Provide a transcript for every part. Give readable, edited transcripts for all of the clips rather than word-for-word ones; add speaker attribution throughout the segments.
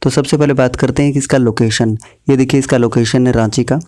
Speaker 1: तो सबसे पहले बात करते हैं कि इसका लोकेशन, ये देखिए इसका लोकेशन है रांची का।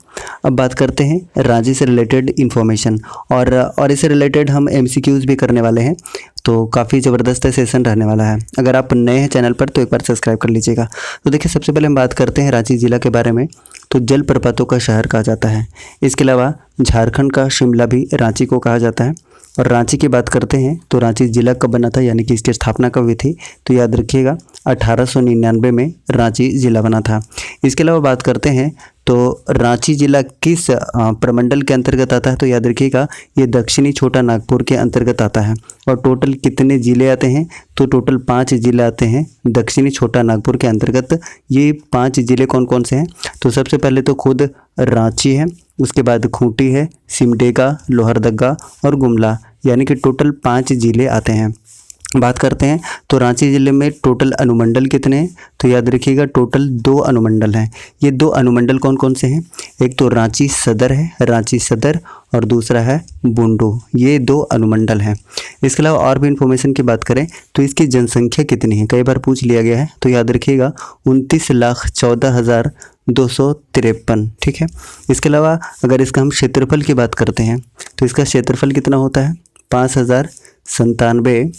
Speaker 1: अब बात करते हैं रांची से रिलेटेड इन्फॉर्मेशन और इससे रिलेटेड हम MCQs भी करने वाले हैं, तो काफ़ी ज़बरदस्त सेशन रहने वाला है। अगर आप नए हैं चैनल पर तो एक बार सब्सक्राइब कर लीजिएगा। तो देखिए सबसे पहले हम बात करते हैं रांची ज़िला के बारे में। तो जलप्रपातों का शहर कहा जाता है। इसके अलावा झारखंड का शिमला भी रांची को कहा जाता है। और रांची की बात करते हैं तो रांची ज़िला कब बना था, यानी कि इसकी स्थापना कब हुई थी, तो याद रखिएगा 1899 में रांची ज़िला बना था। इसके अलावा बात करते हैं तो रांची ज़िला किस प्रमंडल के अंतर्गत आता है, तो याद रखिएगा ये दक्षिणी छोटा नागपुर के अंतर्गत आता है। और टोटल कितने ज़िले आते हैं, तो टोटल 5 ज़िले आते हैं दक्षिणी छोटा नागपुर के अंतर्गत। ये 5 ज़िले कौन कौन से हैं, तो सबसे पहले तो खुद रांची है, उसके बाद खूंटी है, सिमडेगा, लोहरदगा और गुमला, यानी कि टोटल 5 ज़िले आते हैं। बात करते हैं तो रांची ज़िले में टोटल अनुमंडल कितने हैं, तो याद रखिएगा टोटल 2 अनुमंडल हैं। ये 2 अनुमंडल कौन कौन से हैं, एक तो रांची सदर है, रांची सदर, और दूसरा है बुंडू, ये 2 अनुमंडल हैं। इसके अलावा और भी इन्फॉर्मेशन की बात करें तो इसकी जनसंख्या कितनी है, कई बार पूछ लिया गया है, तो याद रखिएगा 29,14,253, ठीक है। इसके अलावा अगर इसका हम क्षेत्रफल की बात करते हैं तो इसका क्षेत्रफल कितना होता है, 5,097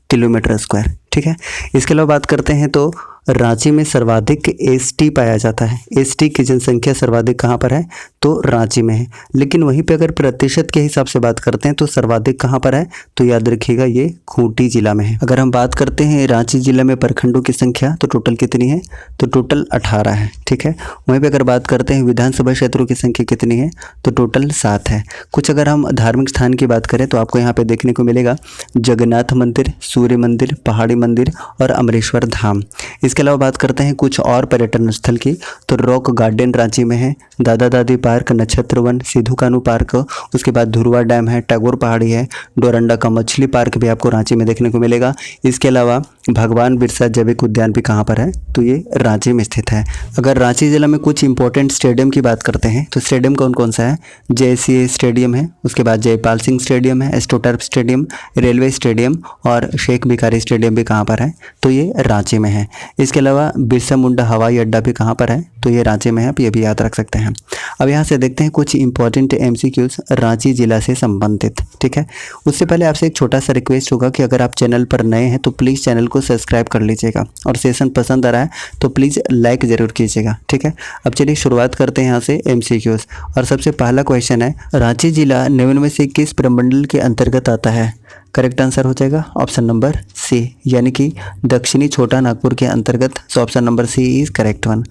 Speaker 1: किलोमीटर स्क्वायर, ठीक है। इसके अलावा बात करते हैं तो रांची में सर्वाधिक ST पाया जाता है। ST की जनसंख्या सर्वाधिक कहाँ पर है, तो रांची में है। लेकिन वहीं पे अगर प्रतिशत के हिसाब से बात करते हैं तो सर्वाधिक कहाँ पर है, तो याद रखिएगा ये खूंटी जिला में है। अगर हम बात करते हैं रांची जिला में प्रखंडों की संख्या तो टोटल कितनी है, तो टोटल 18 है, ठीक है। वहीं पर अगर बात करते हैं विधानसभा क्षेत्रों की संख्या कितनी है, तो टोटल 7 है। कुछ अगर हम धार्मिक स्थान की बात करें तो आपको यहाँ पे देखने को मिलेगा जगन्नाथ मंदिर, सूर्य मंदिर, पहाड़ी मंदिर और अमरेश्वर धाम। इसके अलावा बात करते हैं कुछ और पर्यटन स्थल की, तो रॉक गार्डन रांची में है, दादा दादी पार्क, नक्षत्र वन, सिद्धू कानू पार्क, उसके बाद धुरवा डैम है, टैगोर पहाड़ी है, डोरंडा का मछली पार्क भी आपको रांची में देखने को मिलेगा। इसके अलावा भगवान बिरसा जैविक उद्यान भी कहाँ पर है, तो ये रांची में स्थित है। अगर रांची जिला में कुछ इंपॉर्टेंट स्टेडियम की बात करते हैं तो स्टेडियम कौन कौन सा है, JCA स्टेडियम है, उसके बाद जयपाल सिंह स्टेडियम है, एस्ट्रोटर्फ स्टेडियम, रेलवे स्टेडियम और शेख भिखारी स्टेडियम भी कहाँ पर है, तो ये रांची में है। इसके अलावा बिरसा मुंडा हवाई अड्डा भी कहाँ पर है, तो ये रांची में है, आप ये भी याद रख सकते हैं। अब यहाँ से देखते हैं कुछ इंपॉर्टेंट MCQs रांची जिला से संबंधित, ठीक है। उससे पहले आपसे एक छोटा सा रिक्वेस्ट होगा कि अगर आप चैनल पर नए हैं तो प्लीज़ चैनल को सब्सक्राइब कर लीजिएगा, और सेशन पसंद आ रहा है तो प्लीज़ लाइक ज़रूर कीजिएगा, ठीक है। अब चलिए शुरुआत करते हैं यहाँ से MCQs। और सबसे पहला क्वेश्चन है, रांची जिला निम्न में से किस प्रमंडल के अंतर्गत आता है। करेक्ट आंसर हो जाएगा ऑप्शन नंबर C, यानी कि दक्षिणी छोटा नागपुर के अंतर्गत। सो option number C is correct one.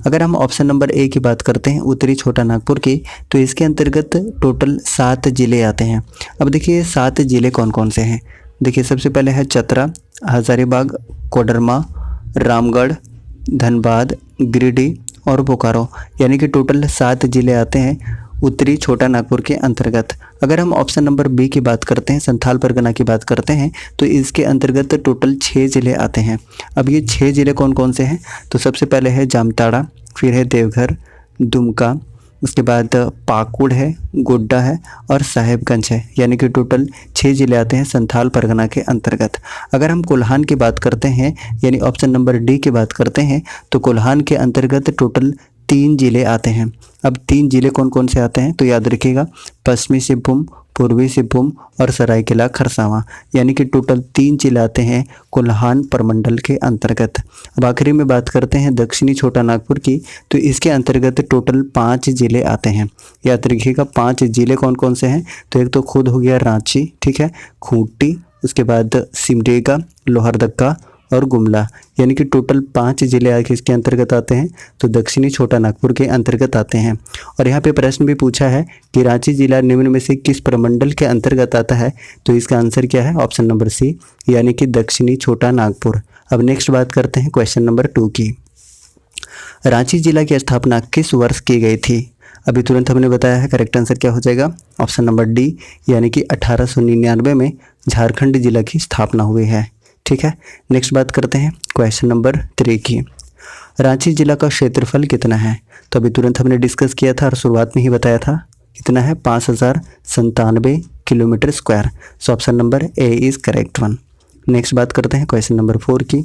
Speaker 1: अगर हम ऑप्शन नंबर A की बात करते हैं उत्तरी छोटा नागपुर की, तो इसके अंतर्गत टोटल 7 ज़िले आते हैं। अब देखिए 7 ज़िले कौन कौन से हैं, देखिए सबसे पहले है चतरा, हजारीबाग, कोडरमा, रामगढ़, धनबाद, गिरिडीह और बोकारो, यानी कि टोटल 7 ज़िले आते हैं उत्तरी छोटा नागपुर के अंतर्गत। अगर हम ऑप्शन नंबर B की बात करते हैं, संथाल परगना की बात करते हैं, तो इसके अंतर्गत टोटल 6 ज़िले आते हैं। अब ये 6 ज़िले कौन कौन से हैं, तो सबसे पहले है जामताड़ा, फिर है देवघर, दुमका, उसके बाद पाकुड़ है, गोड्डा है और साहेबगंज है, यानी कि टोटल 6 ज़िले आते हैं संथाल परगना के अंतर्गत। अगर हम कोल्हान की बात करते हैं, यानी ऑप्शन नंबर D की बात करते हैं, तो कोल्हान के अंतर्गत टोटल 3 ज़िले आते हैं। अब 3 ज़िले कौन कौन से आते हैं, तो याद रखिएगा पश्चिमी सिंहभूम, पूर्वी सिंहभूम और सरायकेला खरसावां, यानी कि टोटल 3 ज़िले आते हैं कोल्हान प्रमंडल के अंतर्गत। अब आखिरी में बात करते हैं दक्षिणी छोटा नागपुर की, तो इसके अंतर्गत टोटल 5 ज़िले आते हैं। याद रखिएगा 5 ज़िले कौन कौन से हैं, तो एक तो खुद हो गया रांची, ठीक है, खूंटी, उसके बाद सिमडेगा, लोहरदगा और गुमला, यानी कि टोटल 5 ज़िले इसके अंतर्गत आते हैं, तो दक्षिणी छोटा नागपुर के अंतर्गत आते हैं। और यहाँ पे प्रश्न भी पूछा है कि रांची जिला निम्न में से किस प्रमंडल के अंतर्गत आता है, तो इसका आंसर क्या है, ऑप्शन नंबर C, यानी कि दक्षिणी छोटा नागपुर। अब नेक्स्ट बात करते हैं क्वेश्चन नंबर 2 की। रांची जिला की स्थापना किस वर्ष की गई थी, अभी तुरंत हमने बताया है। करेक्ट आंसर क्या हो जाएगा, ऑप्शन नंबर D, यानी कि 1899 में झारखंड जिला की स्थापना हुई है, ठीक है। नेक्स्ट बात करते हैं क्वेश्चन नंबर 3 की। रांची जिला का क्षेत्रफल कितना है, तो अभी तुरंत हमने डिस्कस किया था और शुरुआत में ही बताया था कितना है, 5097 kilometre square. So option number A is correct one. Next बात करते हैं क्वेश्चन नंबर 4 की।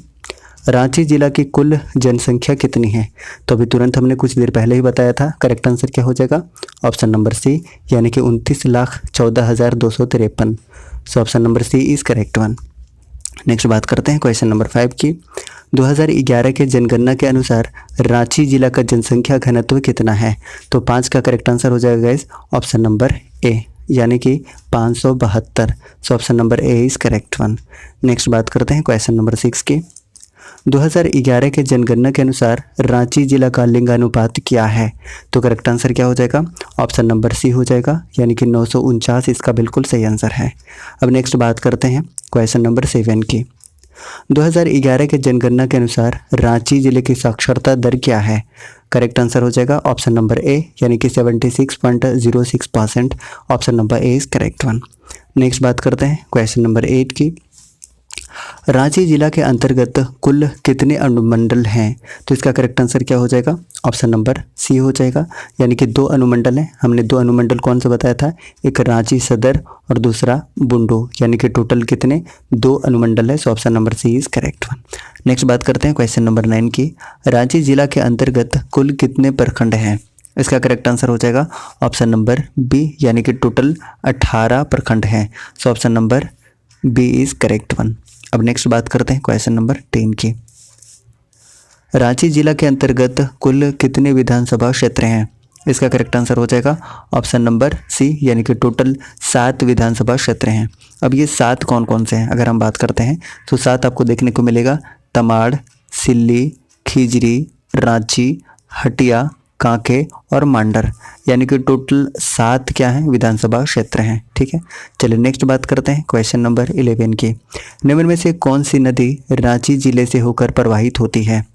Speaker 1: रांची जिला की कुल जनसंख्या कितनी है? तो अभी तुरंत हमने कुछ देर पहले ही बताया था। करेक्ट आंसर क्या हो जाएगा? ऑप्शन नंबर सी, यानी कि 29,14,253। So option number C is correct one. Next बात करते हैं क्वेश्चन नंबर 5 की। 2011 के जनगणना के अनुसार रांची जिला का जनसंख्या घनत्व कितना है? तो 5 का करेक्ट आंसर हो जाएगा गाइस ऑप्शन नंबर ए, यानी कि 572। सो option number A is correct one. Next बात करते हैं क्वेश्चन नंबर 6 की। 2011 के जनगणना के अनुसार रांची जिला का लिंगानुपात क्या है? तो करेक्ट आंसर क्या हो जाएगा? ऑप्शन नंबर सी हो जाएगा, यानी कि 949 इसका बिल्कुल सही आंसर है। अब नेक्स्ट बात करते हैं क्वेश्चन नंबर 7 की। 2011 के जनगणना के अनुसार रांची जिले की साक्षरता दर क्या है? करेक्ट आंसर हो जाएगा ऑप्शन नंबर ए, यानी कि 76.06%। Option number A is correct one. Next बात करते हैं क्वेश्चन नंबर 8 की। रांची जिला के अंतर्गत कुल कितने अनुमंडल हैं? तो इसका करेक्ट आंसर क्या हो जाएगा? ऑप्शन नंबर सी हो जाएगा, यानी कि 2 अनुमंडल हैं। हमने 2 अनुमंडल कौन सा बताया था? एक रांची सदर और दूसरा बुंडू, यानी कि टोटल कितने? 2 अनुमंडल है। So option number C is correct one. Next बात करते हैं क्वेश्चन नंबर 9 की। रांची जिला के अंतर्गत कुल कितने प्रखंड हैं? इसका करेक्ट आंसर हो जाएगा ऑप्शन नंबर बी, यानी कि टोटल 18 प्रखंड हैं। So option number B is correct one. अब नेक्स्ट बात करते हैं क्वेश्चन नंबर 10 की। रांची जिला के अंतर्गत कुल कितने विधानसभा क्षेत्र हैं? इसका करेक्ट आंसर हो जाएगा ऑप्शन नंबर सी, यानी कि टोटल 7 विधानसभा क्षेत्र हैं। अब ये 7 कौन कौन से हैं अगर हम बात करते हैं तो 7 आपको देखने को मिलेगा। तमाड़, सिल्ली, खिजरी, रांची, हटिया, कांके और मांडर, यानी कि टोटल 7 क्या हैं? विधानसभा क्षेत्र हैं। ठीक है, चलिए नेक्स्ट बात करते हैं क्वेश्चन नंबर 11 की। निम्न में से कौन सी नदी रांची जिले से होकर प्रवाहित होती है?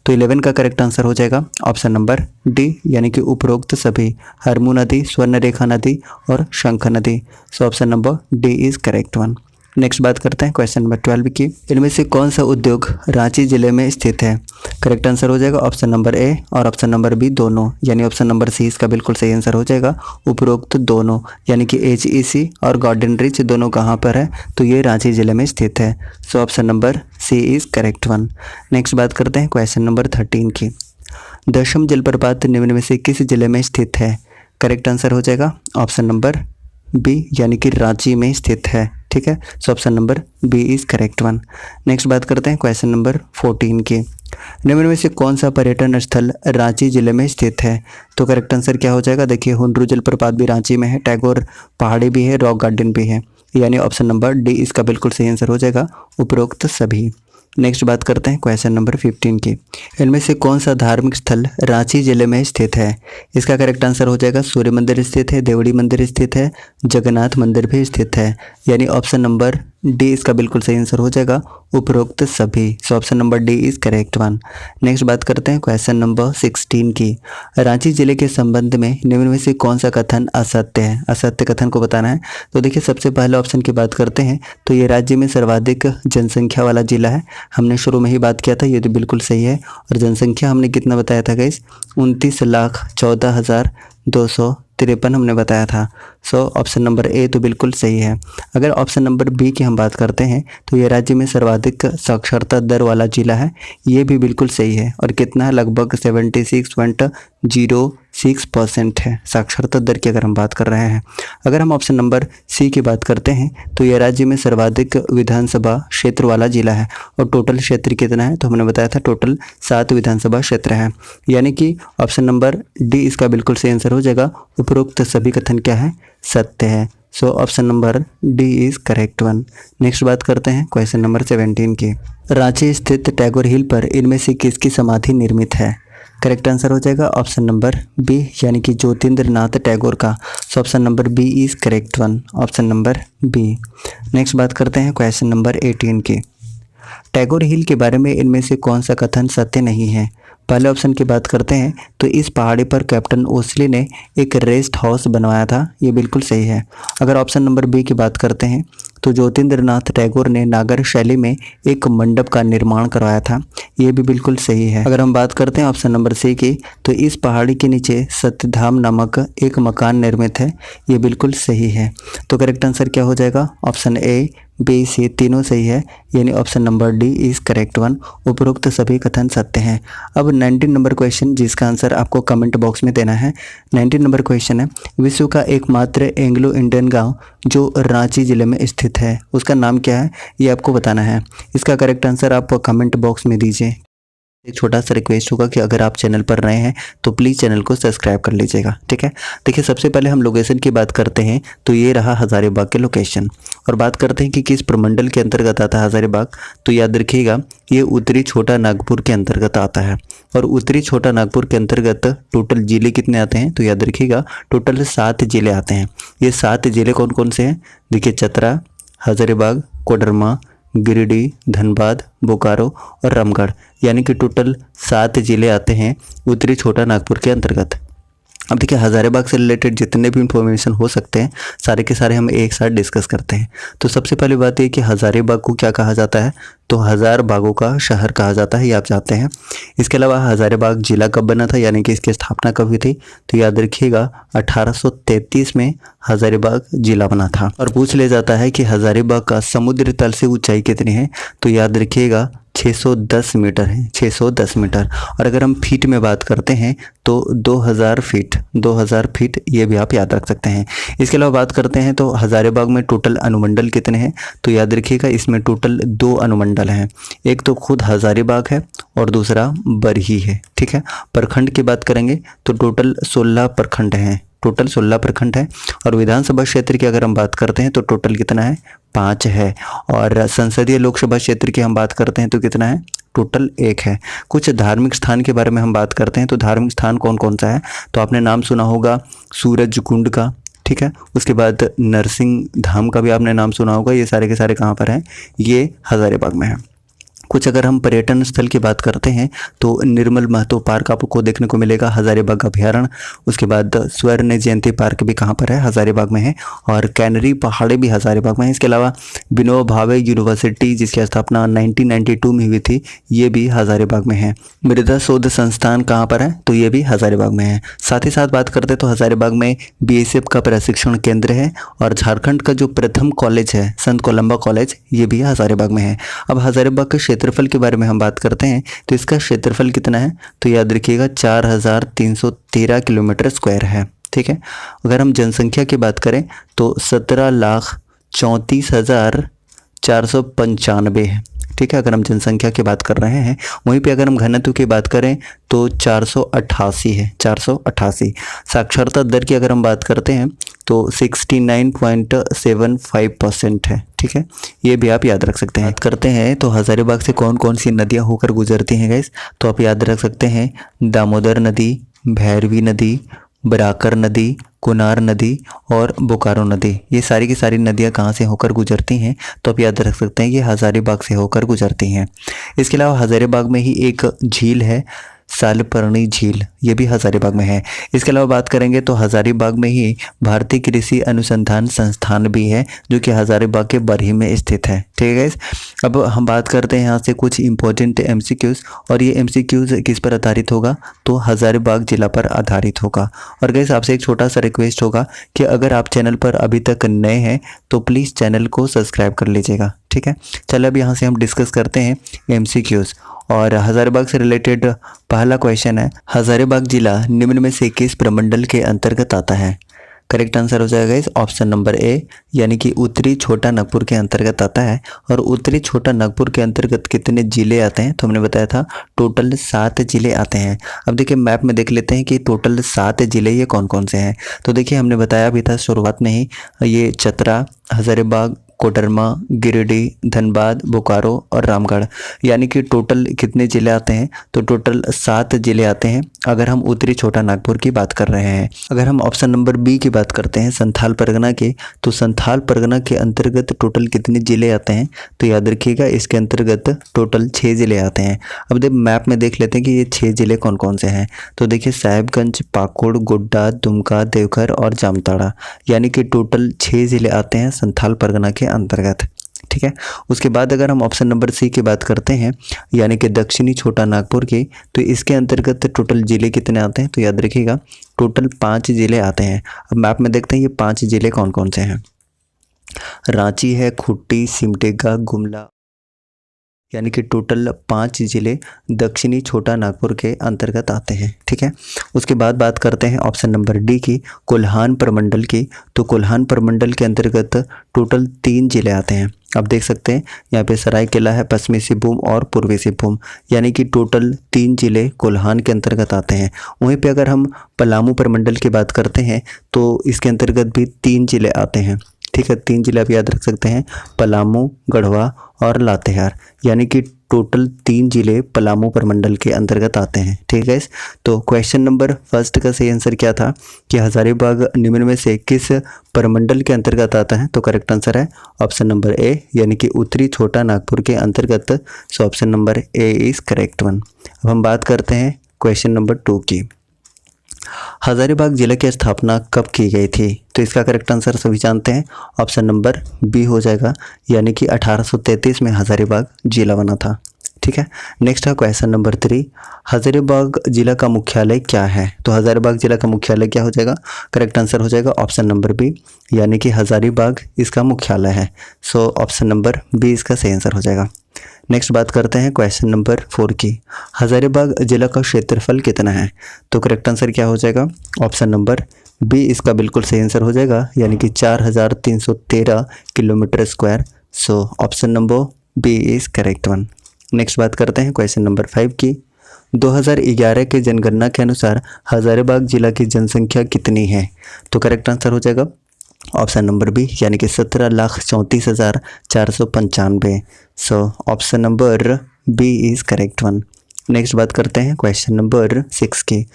Speaker 1: तो 11 का करेक्ट आंसर हो जाएगा ऑप्शन नंबर डी, यानी कि उपरोक्त सभी। हरमू नदी, स्वर्णरेखा नदी और शंख नदी। सो option number D is correct one. Next बात करते हैं क्वेश्चन नंबर 12 की। इनमें से कौन सा उद्योग रांची जिले में स्थित है? करेक्ट आंसर हो जाएगा ऑप्शन नंबर ए और ऑप्शन नंबर बी दोनों, यानी ऑप्शन नंबर सी इसका बिल्कुल सही आंसर हो जाएगा। उपरोक्त दोनों, यानी कि HEC और गार्डन रिच दोनों कहाँ पर है? तो ये रांची जिले में स्थित है। So option number C is correct one. Next बात करते हैं क्वेश्चन नंबर 13 की। दशम जलप्रपात निम्न में से किस जिले में स्थित है? करेक्ट आंसर हो जाएगा ऑप्शन नंबर बी, यानी कि रांची में स्थित है। ठीक है, so option number B is correct one. Next बात करते हैं क्वेश्चन नंबर 14 की। निम्न में से कौन सा पर्यटन स्थल रांची जिले में स्थित है? तो करेक्ट आंसर क्या हो जाएगा? देखिए, हुंड्रू जलप्रपात भी रांची में है, टैगोर पहाड़ी भी है, रॉक गार्डन भी है, यानी ऑप्शन नंबर डी इसका बिल्कुल सही आंसर हो जाएगा, उपरोक्त सभी। नेक्स्ट बात करते हैं क्वेश्चन नंबर 15 की। इनमें से कौन सा धार्मिक स्थल रांची जिले में स्थित है? इसका करेक्ट आंसर हो जाएगा सूर्य मंदिर स्थित है, देवड़ी मंदिर स्थित है, जगन्नाथ मंदिर भी स्थित है, यानी ऑप्शन नंबर डी इसका बिल्कुल सही आंसर हो जाएगा, उपरोक्त सभी। सो option number D is correct one. Next बात करते हैं क्वेश्चन नंबर 16 की। रांची जिले के संबंध में निम्न में से कौन सा कथन असत्य है? असत्य कथन को बताना है। तो देखिए, सबसे पहले ऑप्शन की बात करते हैं तो ये राज्य में सर्वाधिक जनसंख्या वाला जिला है। हमने शुरू में ही बात किया था, ये तो बिल्कुल सही है। और जनसंख्या हमने कितना बताया था गाइस? 29,14,253 हमने बताया था। सो ऑप्शन नंबर ए तो बिल्कुल सही है। अगर ऑप्शन नंबर बी की हम बात करते हैं तो ये राज्य में सर्वाधिक साक्षरता दर वाला जिला है, ये भी बिल्कुल सही है। और कितना है? लगभग 76.06% है साक्षरता दर की अगर हम बात कर रहे हैं। अगर हम ऑप्शन नंबर सी की बात करते हैं तो ये राज्य में सर्वाधिक विधानसभा क्षेत्र वाला जिला है। और टोटल क्षेत्र कितना है? तो हमने बताया था टोटल 7 विधानसभा क्षेत्र है, यानी कि ऑप्शन नंबर डी इसका बिल्कुल सही आंसर हो जाएगा, उपरोक्त सभी कथन क्या है? सत्य है। So option number D is correct one. Next बात करते हैं क्वेश्चन नंबर 17 की। रांची स्थित टैगोर हिल पर इनमें से किसकी समाधि निर्मित है? करेक्ट आंसर हो जाएगा ऑप्शन नंबर बी, यानी कि ज्योतिन्द्रनाथ टैगोर का। So option number B is correct one, option number B. Next बात करते हैं क्वेश्चन नंबर 18 की। टैगोर हिल के बारे में इनमें से कौन सा कथन सत्य नहीं है? पहले ऑप्शन की बात करते हैं तो इस पहाड़ी पर कैप्टन ओस्ले ने एक रेस्ट हाउस बनवाया था, ये बिल्कुल सही है। अगर ऑप्शन नंबर बी की बात करते हैं तो ज्योतिन्द्रनाथ टैगोर ने नागर शैली में एक मंडप का निर्माण करवाया था, ये भी बिल्कुल सही है। अगर हम बात करते हैं ऑप्शन नंबर सी की तो इस पहाड़ी के नीचे सत्यधाम नामक एक मकान निर्मित है, ये बिल्कुल सही है। तो करेक्ट आंसर क्या हो जाएगा? ऑप्शन ए बी, सी तीनों सही है, यानी option number D is correct one. उपरोक्त सभी कथन सत्य हैं। अब 19 नंबर क्वेश्चन, जिसका आंसर आपको कमेंट बॉक्स में देना है। 19 नंबर क्वेश्चन है, विश्व का एकमात्र एंग्लो इंडियन गांव जो रांची जिले में स्थित है, उसका नाम क्या है, ये आपको बताना है। इसका करेक्ट आंसर आप कमेंट बॉक्स में दीजिए। एक छोटा सा रिक्वेस्ट होगा कि अगर आप चैनल पर नए हैं तो प्लीज़ चैनल को सब्सक्राइब कर लीजिएगा, ठीक है। देखिए, सबसे पहले हम लोकेशन की बात करते हैं तो ये रहा हज़ारीबाग के लोकेशन। और बात करते हैं कि किस प्रमंडल के अंतर्गत आता है हज़ारीबाग, तो याद रखिएगा ये उत्तरी छोटा नागपुर के अंतर्गत आता है। और उत्तरी छोटा नागपुर के अंतर्गत टोटल जिले कितने आते हैं, तो याद रखिएगा टोटल 7 जिले आते हैं। ये 7 जिले कौन कौन से हैं, देखिए चतरा, हज़ारीबाग, कोडरमा, गिरिडीह, धनबाद, बोकारो और रामगढ़, यानी कि टोटल 7 जिले आते हैं उत्तरी छोटा नागपुर के अंतर्गत। अब देखिए, हज़ारीबाग से रिलेटेड जितने भी इंफॉर्मेशन हो सकते हैं सारे के सारे हम एक साथ डिस्कस करते हैं। तो सबसे पहली बात ये कि हज़ारीबाग को क्या कहा जाता है, तो 1000 बागों का शहर कहा जाता है, ये आप जानते हैं। इसके अलावा हज़ारीबाग जिला कब बना था, यानी कि इसकी स्थापना कब हुई थी, तो याद रखिएगा 1833 में हज़ारीबाग जिला बना था। और पूछ लिया जाता है कि हज़ारीबाग का समुद्र तल से ऊंचाई कितनी है, तो याद रखिएगा 610 मीटर है, 610 मीटर। और अगर हम फीट में बात करते हैं तो 2000 फीट, 2000 फीट, ये भी आप याद रख सकते हैं। इसके अलावा बात करते हैं तो हज़ारीबाग में टोटल अनुमंडल कितने हैं, तो याद रखिएगा इसमें टोटल 2 अनुमंडल हैं। एक तो खुद हज़ारीबाग है और दूसरा बरही है, ठीक है। प्रखंड की बात करेंगे तो टोटल 16 प्रखंड हैं, टोटल 16 प्रखंड है। और विधानसभा क्षेत्र की अगर हम बात करते हैं तो टोटल कितना है, 5 है। और संसदीय लोकसभा क्षेत्र की हम बात करते हैं तो कितना है, टोटल 1 है। कुछ धार्मिक स्थान के बारे में हम बात करते हैं तो धार्मिक स्थान कौन कौन सा है, तो आपने नाम सुना होगा सूरज कुंड का, ठीक है। उसके बाद नरसिंह धाम का भी आपने नाम सुना होगा। ये सारे के सारे कहाँ पर हैं, ये हज़ारीबाग में है। कुछ अगर हम पर्यटन स्थल की बात करते हैं तो निर्मल महतो पार्क आपको देखने को मिलेगा, हज़ारीबाग अभ्यारण्य। उसके बाद स्वर्ण जयंती पार्क भी कहाँ पर है, हज़ारीबाग में है। और कैनरी पहाड़ी भी हज़ारीबाग में है। इसके अलावा विनोबा भावे यूनिवर्सिटी, जिसकी स्थापना 1992 में हुई थी, ये भी हज़ारीबाग में है। मृदा शोध संस्थान कहाँ पर है, तो ये भी हज़ारीबाग में है। साथ ही साथ बात करते तो हज़ारीबाग में BSF का प्रशिक्षण केंद्र है। और झारखंड का जो प्रथम कॉलेज है संत कोलंबा कॉलेज, ये भी हज़ारीबाग में है। अब हज़ारीबाग के क्षेत्रफल के बारे में हम बात करते हैं तो इसका क्षेत्रफल कितना है, तो याद रखिएगा 4313 किलोमीटर स्क्वायर है, ठीक है। अगर हम जनसंख्या की बात करें तो 17,34,495 है, ठीक है, अगर हम जनसंख्या की बात कर रहे हैं। वहीं पे अगर हम घनत्व की बात करें तो 488 है, 488। साक्षरता दर की अगर हम बात करते हैं तो 69.75% है, ठीक है। ये भी आप याद रख सकते हैं। बात करते हैं तो हज़ारीबाग से कौन कौन सी नदियां होकर गुजरती हैं गाइस, तो आप याद रख सकते हैं दामोदर नदी, भैरवी नदी, बराकर नदी, कुनार नदी और बोकारो नदी। ये सारी की सारी नदियाँ कहाँ से होकर गुजरती हैं, तो आप याद रख सकते हैं कि हज़ारीबाग से होकर गुजरती हैं। इसके अलावा हज़ारीबाग में ही एक झील है, सालपर्णी झील, ये भी हज़ारीबाग में है। इसके अलावा बात करेंगे तो हज़ारीबाग में ही भारतीय कृषि अनुसंधान संस्थान भी है, जो कि हज़ारीबाग के बरही में स्थित है, ठीक है गाइस। अब हम बात करते हैं यहाँ से कुछ इंपॉर्टेंट MCQs, और ये MCQs किस पर आधारित होगा, तो हज़ारीबाग जिला पर आधारित होगा। और गाइस, आपसे एक छोटा सा रिक्वेस्ट होगा कि अगर आप चैनल पर अभी तक नए हैं तो प्लीज़ चैनल को सब्सक्राइब कर लीजिएगा, ठीक है। चलो अब यहाँ से हम डिस्कस करते हैं MCQs। और हज़ारीबाग से रिलेटेड पहला क्वेश्चन है, हज़ारीबाग जिला निम्न में से किस प्रमंडल के अंतर्गत आता है। करेक्ट आंसर हो जाएगा इस ऑप्शन नंबर ए, यानी कि उत्तरी छोटा नागपुर के अंतर्गत आता है। और उत्तरी छोटा नागपुर के अंतर्गत कितने जिले आते हैं, तो हमने बताया था टोटल 7 जिले आते हैं। अब देखिए मैप में देख लेते हैं कि टोटल 7 जिले ये कौन कौन से हैं। तो देखिए हमने बताया भी था शुरुआत में ही, ये चतरा, हज़ारीबाग, कोडरमा, गिरिडीह, धनबाद, बोकारो और रामगढ़, यानी कि टोटल कितने ज़िले आते हैं, तो टोटल 7 ज़िले आते हैं अगर हम उत्तरी छोटा नागपुर की बात कर रहे हैं। अगर हम ऑप्शन नंबर बी की बात करते हैं संथाल परगना के, तो संथाल परगना के अंतर्गत टोटल कितने ज़िले आते हैं, तो याद रखिएगा इसके अंतर्गत टोटल 6 ज़िले आते हैं। अब मैप में देख लेते हैं कि ये 6 ज़िले कौन कौन से हैं। तो देखिए साहेबगंज, पाकुड़, गोड्डा, दुमका, देवघर और जामताड़ा, यानी कि टोटल 6 ज़िले आते हैं संथाल परगना के अंतर्गत, ठीक है। उसके बाद अगर हम ऑप्शन नंबर सी की बात करते हैं, यानी कि दक्षिणी छोटा नागपुर की, तो इसके अंतर्गत टोटल ज़िले कितने आते हैं, तो याद रखिएगा टोटल 5 ज़िले आते हैं। अब मैप में देखते हैं ये 5 ज़िले कौन कौन से हैं। रांची है, खूंटी, सिमडेगा, गुमला, यानी कि टोटल 5 ज़िले दक्षिणी छोटा नागपुर के अंतर्गत आते हैं। ठीक है, उसके बाद बात करते हैं ऑप्शन नंबर डी की, कोल्हान प्रमंडल की। तो कोल्हान प्रमंडल के अंतर्गत टोटल 3 ज़िले आते हैं। आप देख सकते हैं यहाँ पे सरायकेला है, पश्चिमी सिंहभूम और पूर्वी सिंहभूम, यानी कि टोटल 3 ज़िले कोल्हान के अंतर्गत आते हैं। वहीं पे अगर हम पलामू प्रमंडल की बात करते हैं तो इसके अंतर्गत भी 3 ज़िले आते हैं। ठीक है, 3 जिले आप याद रख सकते हैं, पलामू, गढ़वा और लातेहार, यानी कि टोटल 3 जिले पलामू प्रमंडल के अंतर्गत आते हैं। ठीक है, तो क्वेश्चन नंबर फर्स्ट का सही आंसर क्या था कि हजारीबाग निम्न में से किस प्रमंडल के अंतर्गत आता है? तो करेक्ट आंसर है ऑप्शन नंबर ए, यानी कि उत्तरी छोटा नागपुर के अंतर्गत। सो option number A is correct one. अब हम बात करते हैं क्वेश्चन नंबर 2 की। हजारीबाग जिले की स्थापना कब की गई थी? तो इसका करेक्ट आंसर सभी जानते हैं, ऑप्शन नंबर बी हो जाएगा, यानी कि 1833 में हजारीबाग जिला बना था। ठीक है, नेक्स्ट है क्वेश्चन नंबर 3, हजारीबाग जिला का मुख्यालय क्या है? तो हजारीबाग जिला का मुख्यालय क्या हो जाएगा? करेक्ट आंसर हो जाएगा ऑप्शन नंबर बी, यानी कि हजारीबाग इसका मुख्यालय है। सो ऑप्शन नंबर बी इसका सही आंसर हो जाएगा। नेक्स्ट बात करते हैं क्वेश्चन नंबर 4 की, हजारीबाग जिला का क्षेत्रफल कितना है? तो करेक्ट आंसर क्या हो जाएगा? ऑप्शन नंबर बी इसका बिल्कुल सही आंसर हो जाएगा, यानी कि 4313 kilometre square. So option number B is correct one. Next बात करते हैं क्वेश्चन नंबर 5 की, 2011 के जनगणना के अनुसार हजारीबाग जिला की जनसंख्या कितनी है? तो करेक्ट आंसर हो जाएगा ऑप्शन नंबर बी, यानी कि 17,34,495। So option number B is correct one. Next बात करते हैं क्वेश्चन नंबर 6 की,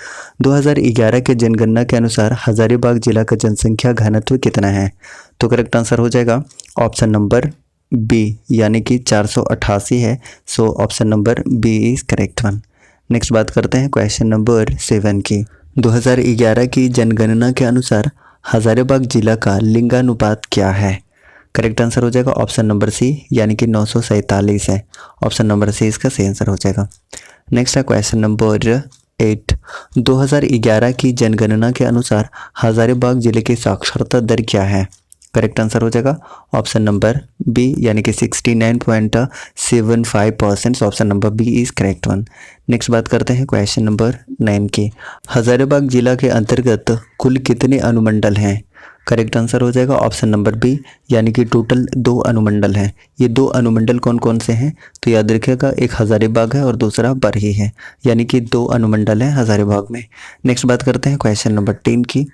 Speaker 1: 2011 के जनगणना के अनुसार हजारीबाग जिला का जनसंख्या घनत्व कितना है? तो करेक्ट आंसर हो जाएगा ऑप्शन नंबर बी, यानी कि 488 है। So option number B is correct one. Next बात करते हैं क्वेश्चन नंबर 7 की, 2011 की जनगणना के अनुसार हजारीबाग जिला का लिंगानुपात क्या है? करेक्ट आंसर हो जाएगा ऑप्शन नंबर सी, यानी कि 947 है। ऑप्शन नंबर सी इसका सही आंसर हो जाएगा। नेक्स्ट है क्वेश्चन नंबर 8, 2011 की जनगणना के अनुसार हजारीबाग जिले की साक्षरता दर क्या है? करेक्ट आंसर हो जाएगा ऑप्शन नंबर बी, यानी कि 69.75%। Option number B is correct one. Next बात करते हैं क्वेश्चन नंबर 9 की, हजारीबाग जिला के अंतर्गत कुल कितने अनुमंडल हैं? करेक्ट आंसर हो जाएगा ऑप्शन नंबर बी, यानी कि टोटल 2 अनुमंडल हैं। ये 2 अनुमंडल कौन कौन से हैं? तो याद रखिएगा, एक हजारीबाग है और दूसरा बरही है, यानी कि 2 अनुमंडल हैं हजारीबाग में। नेक्स्ट बात करते हैं क्वेश्चन नंबर 10 की,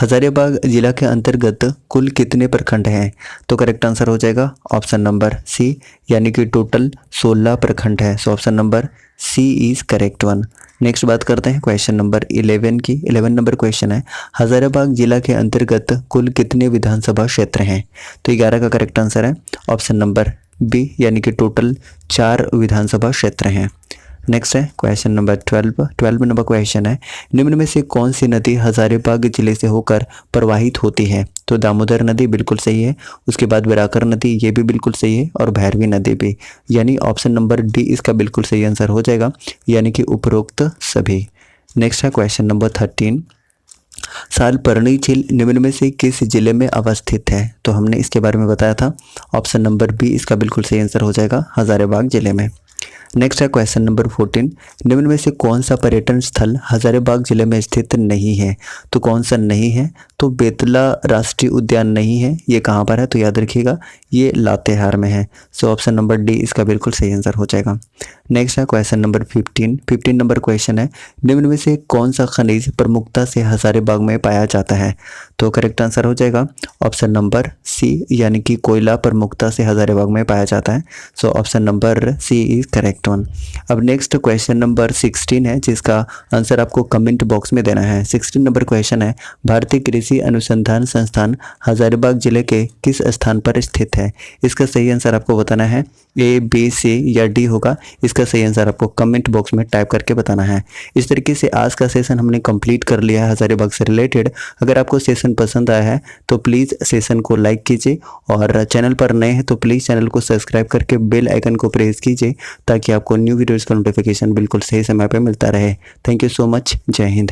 Speaker 1: हजारीबाग जिला के अंतर्गत कुल कितने प्रखंड हैं? तो करेक्ट आंसर हो जाएगा ऑप्शन नंबर सी, यानी कि टोटल 16 प्रखंड है। So option number C is correct one. Next बात करते हैं क्वेश्चन नंबर 11 की। 11 नंबर क्वेश्चन है, हजारीबाग जिला के अंतर्गत कुल कितने विधानसभा क्षेत्र हैं? तो 11 का करेक्ट आंसर है ऑप्शन नंबर बी, यानी कि टोटल 4 विधानसभा क्षेत्र हैं। नेक्स्ट है क्वेश्चन नंबर 12 नंबर क्वेश्चन है, निम्न में से कौन सी नदी हजारीबाग जिले से होकर प्रवाहित होती है? तो दामोदर नदी बिल्कुल सही है, उसके बाद बिराकर नदी ये भी बिल्कुल सही है, और भैरवी नदी भी, यानी ऑप्शन नंबर डी इसका बिल्कुल सही आंसर हो जाएगा, यानी कि उपरोक्त सभी। नेक्स्ट है क्वेश्चन नंबर 13, सालपर्णी झील निम्न में से किस जिले में अवस्थित है? तो हमने इसके बारे में बताया था, ऑप्शन नंबर बी इसका बिल्कुल सही आंसर हो जाएगा, हजारीबाग जिले में। नेक्स्ट है क्वेश्चन नंबर 14, निम्न में से कौन सा पर्यटन स्थल हजारीबाग जिले में स्थित नहीं है? तो कौन सा नहीं है? तो बेतला राष्ट्रीय उद्यान नहीं है। ये कहाँ पर है? तो याद रखिएगा, ये लातेहार में है। सो ऑप्शन नंबर डी इसका बिल्कुल सही आंसर हो जाएगा। नेक्स्ट है क्वेश्चन नंबर 15 नंबर क्वेश्चन है, निम्न में से कौन सा खनिज प्रमुखता से हजारीबाग में पाया जाता है? तो करेक्ट आंसर हो जाएगा ऑप्शन नंबर सी, यानी कि कोयला प्रमुखता से हजारीबाग में पाया जाता है। So option number C is correct one. अब नेक्स्ट क्वेश्चन नंबर 16 है, जिसका आंसर आपको कमेंट बॉक्स में देना है। 16 नंबर क्वेश्चन है, भारतीय कृषि अनुसंधान संस्थान हजारीबाग जिले के किस स्थान पर स्थित है? इसका सही आंसर आपको बताना है, ए, बी, सी या डी होगा। इसका सही आंसर आपको कमेंट बॉक्स में टाइप करके बताना है। इस तरीके से आज का सेशन हमने कंप्लीट कर लिया है हजारीबाग से रिलेटेड। अगर आपको सेशन पसंद आया है तो प्लीज़ सेशन को लाइक कीजिए, और चैनल पर नए हैं तो प्लीज़ चैनल को सब्सक्राइब करके बेल आइकन को प्रेस कीजिए, ताकि आपको न्यू वीडियोज़ का नोटिफिकेशन बिल्कुल सही समय पर मिलता रहे। Thank you so much. जय हिंद।